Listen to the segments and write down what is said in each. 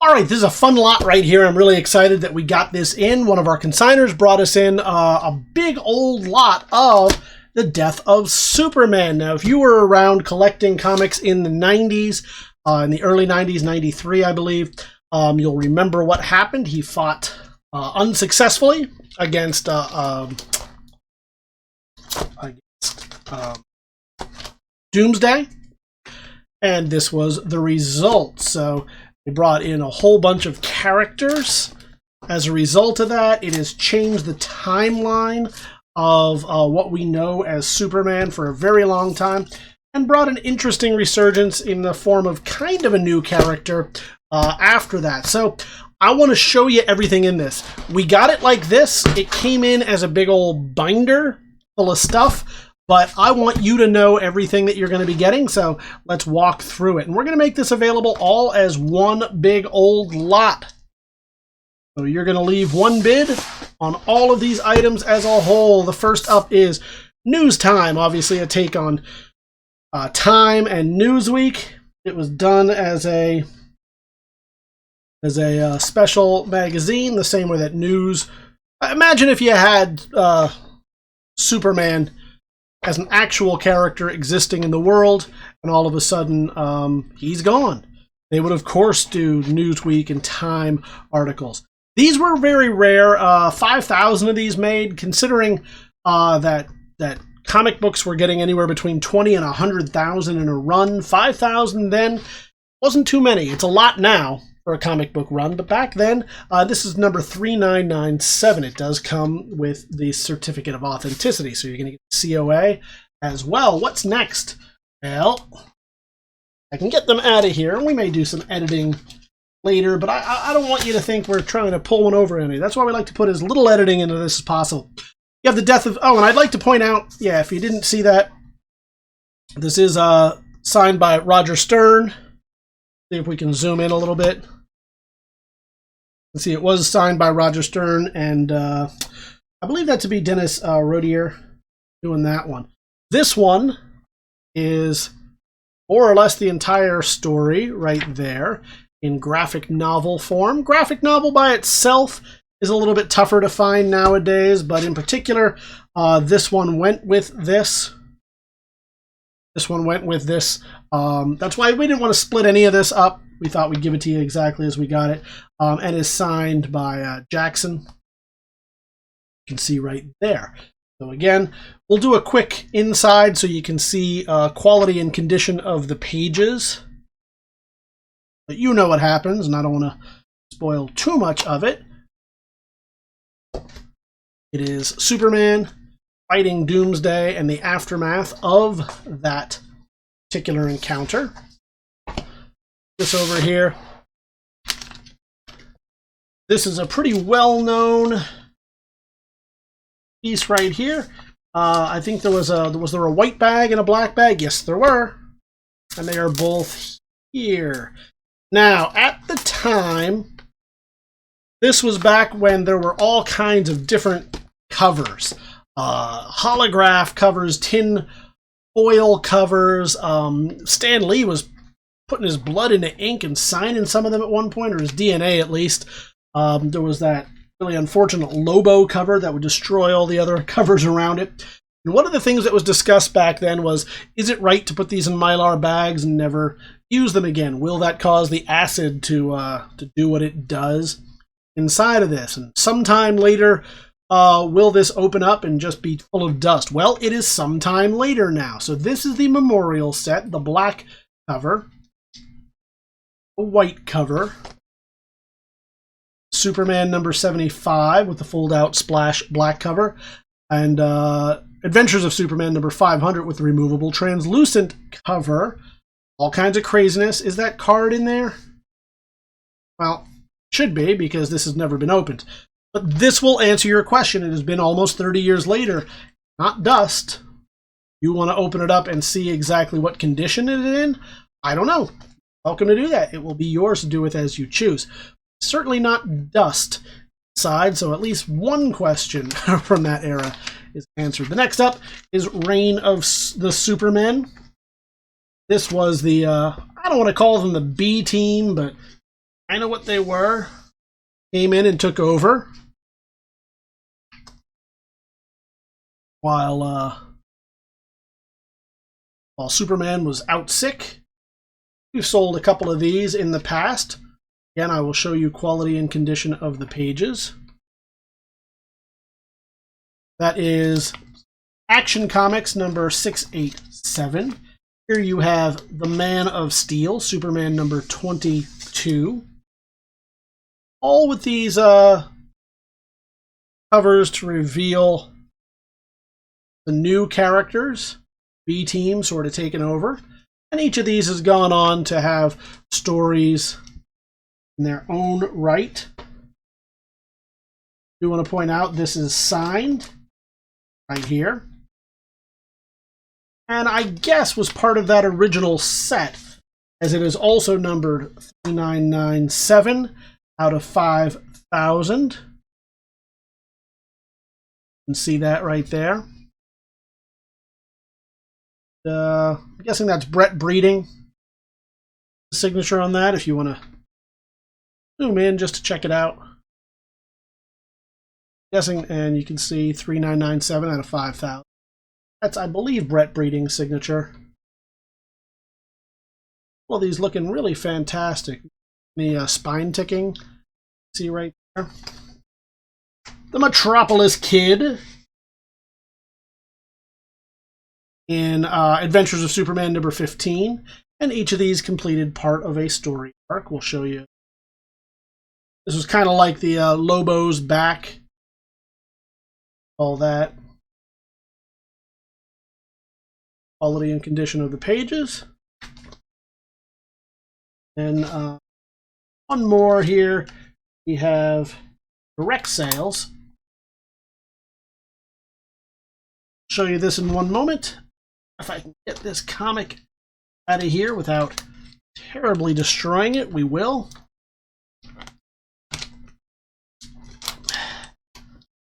All right, this is a fun lot right here. I'm really excited that we got this in. One of our consigners brought us in a big old lot of the Death of Superman. Now, if you were around collecting comics in the 90s, in the early 90s, 93, I believe, you'll remember what happened. He fought unsuccessfully against Doomsday, and this was the result. So they brought in a whole bunch of characters. As a result of that, it has changed the timeline of what we know as Superman for a very long time, and brought an interesting resurgence in the form of kind of a new character after that. So I want to show you everything in this. We got it like this. It came in as a big old binder full of stuff, but I want you to know everything that you're going to be getting, so let's walk through it. And we're going to make this available all as one big old lot. So you're going to leave one bid on all of these items as a whole. The first up is News Time, obviously a take on Time and Newsweek. It was done as a special magazine, the same way that News. Imagine if you had Superman as an actual character existing in the world, and all of a sudden he's gone. They would, of course, do Newsweek and Time articles. These were very rare. 5,000 of these made, considering that comic books were getting anywhere between 20 and 100,000 in a run. 5,000 then wasn't too many. It's a lot now for a comic book run, but back then, this is number 3997. It does come with the certificate of authenticity, so you're going to get COA as well. What's next? Well, I can get them out of here, and we may do some editing later, but I don't want you to think we're trying to pull one over any. That's why we like to put as little editing into this as possible. You have the Death of... Oh, and I'd like to point out, yeah, if you didn't see that, this is signed by Roger Stern. See if we can zoom in a little bit. Let's see, it was signed by Roger Stern, and I believe that to be Dennis Rodier doing that one. This one is more or less the entire story right there in graphic novel form. Graphic novel by itself is a little bit tougher to find nowadays, but in particular, this one went with this. This one went with this. That's why we didn't want to split any of this up. We thought we'd give it to you exactly as we got it. And is signed by Jackson. You can see right there. So again, we'll do a quick inside so you can see quality and condition of the pages. But you know what happens, and I don't want to spoil too much of it. It is Superman fighting Doomsday and the aftermath of that particular encounter. This over here. This is a pretty well-known piece right here. I think was there a white bag and a black bag? Yes, there were. And they are both here. Now, at the time, this was back when there were all kinds of different covers. Holograph covers, tin foil covers. Stan Lee was putting his blood into ink and signing some of them at one point, or his DNA at least. There was that really unfortunate Lobo cover that would destroy all the other covers around it. And one of the things that was discussed back then was, is it right to put these in Mylar bags and never use them again? Will that cause the acid to do what it does inside of this? And sometime later, will this open up and just be full of dust? Well, it is sometime later now. So this is the memorial set, the black cover, the white cover, Superman number 75 with the fold-out splash black cover, and Adventures of Superman number 500 with the removable translucent cover. All kinds of craziness. Is that card in there? Well, should be, because this has never been opened. But this will answer your question. It has been almost 30 years later. Not dust. You want to open it up and see exactly what condition it is in? I don't know. Welcome to do that. It will be yours to do with as you choose. Certainly not dust inside, so at least one question from that era is answered. The next up is Reign of the Supermen. This was the, I don't want to call them the B team, but kind of what they were. Came in and took over. While Superman was out sick. We've sold a couple of these in the past. Again, I will show you quality and condition of the pages. That is Action Comics number 687. Here you have The Man of Steel, Superman number 22. All with these covers to reveal the new characters. B-Team sort of taken over. And each of these has gone on to have stories in their own right. I do want to point out this is signed right here. And I guess was part of that original set, as it is also numbered 3997 out of 5,000. You can see that right there. I'm guessing that's Brett Breeding. Signature on that if you want to zoom in just to check it out. Guessing, and you can see 3997 out of 5,000. That's, I believe, Brett Breeding's signature. Well, these looking really fantastic. The spine ticking, see right there. The Metropolis Kid in Adventures of Superman number 15, and each of these completed part of a story arc. We'll show you. This was kind of like the Lobo's back, all that. Quality and condition of the pages. And one more here. We have direct sales. Show you this in one moment. If I can get this comic out of here without terribly destroying it, we will.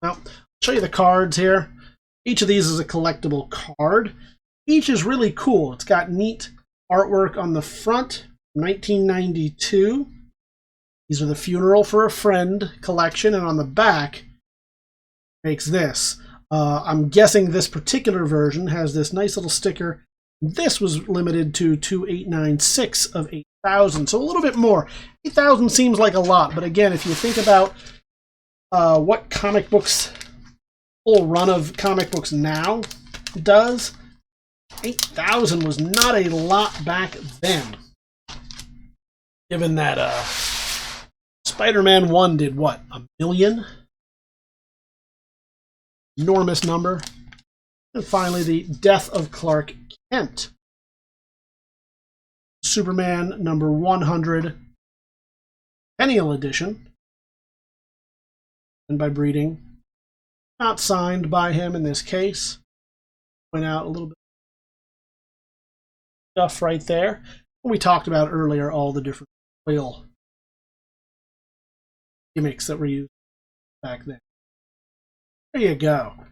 Now, I'll show you the cards here. Each of these is a collectible card. Each is really cool. It's got neat artwork on the front, 1992. These are the Funeral for a Friend collection, and on the back makes this. I'm guessing this particular version has this nice little sticker. This was limited to 2896 of 8,000, so a little bit more. 8,000 seems like a lot, but again, if you think about what comic books, full run of comic books now does, 8,000 was not a lot back then. Given that Spider-Man 1 did what, 1 million? Enormous number. And finally, the Death of Clark Kent. Superman number 100, Pennial Edition. And by Breeding. Not signed by him in this case. Point out a little bit of stuff right there. We talked about earlier all the different oil gimmicks that were used back then. There you go. I'm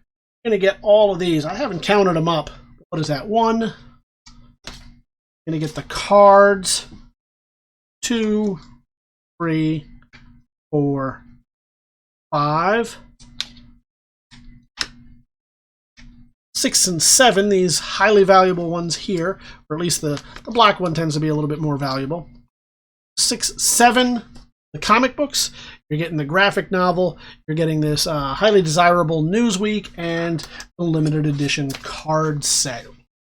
going to get all of these. I haven't counted them up. What is that? 1. Going to get the cards. 2, 3, 4, 5. 6 and 7, these highly valuable ones here, or at least the black one tends to be a little bit more valuable. 6, 7, the comic books. You're getting the graphic novel. You're getting this highly desirable Newsweek and the limited edition card set.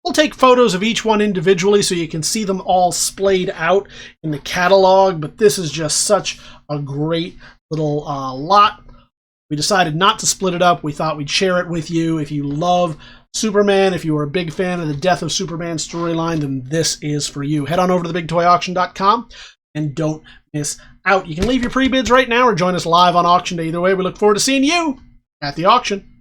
We'll take photos of each one individually so you can see them all splayed out in the catalog, but this is just such a great little lot. We decided not to split it up. We thought we'd share it with you. If you love Superman, if you are a big fan of the Death of Superman storyline, then this is for you. Head on over to TheBigToyAuction.com and don't miss out. You can leave your pre-bids right now or join us live on auction day. Either way, we look forward to seeing you at the auction.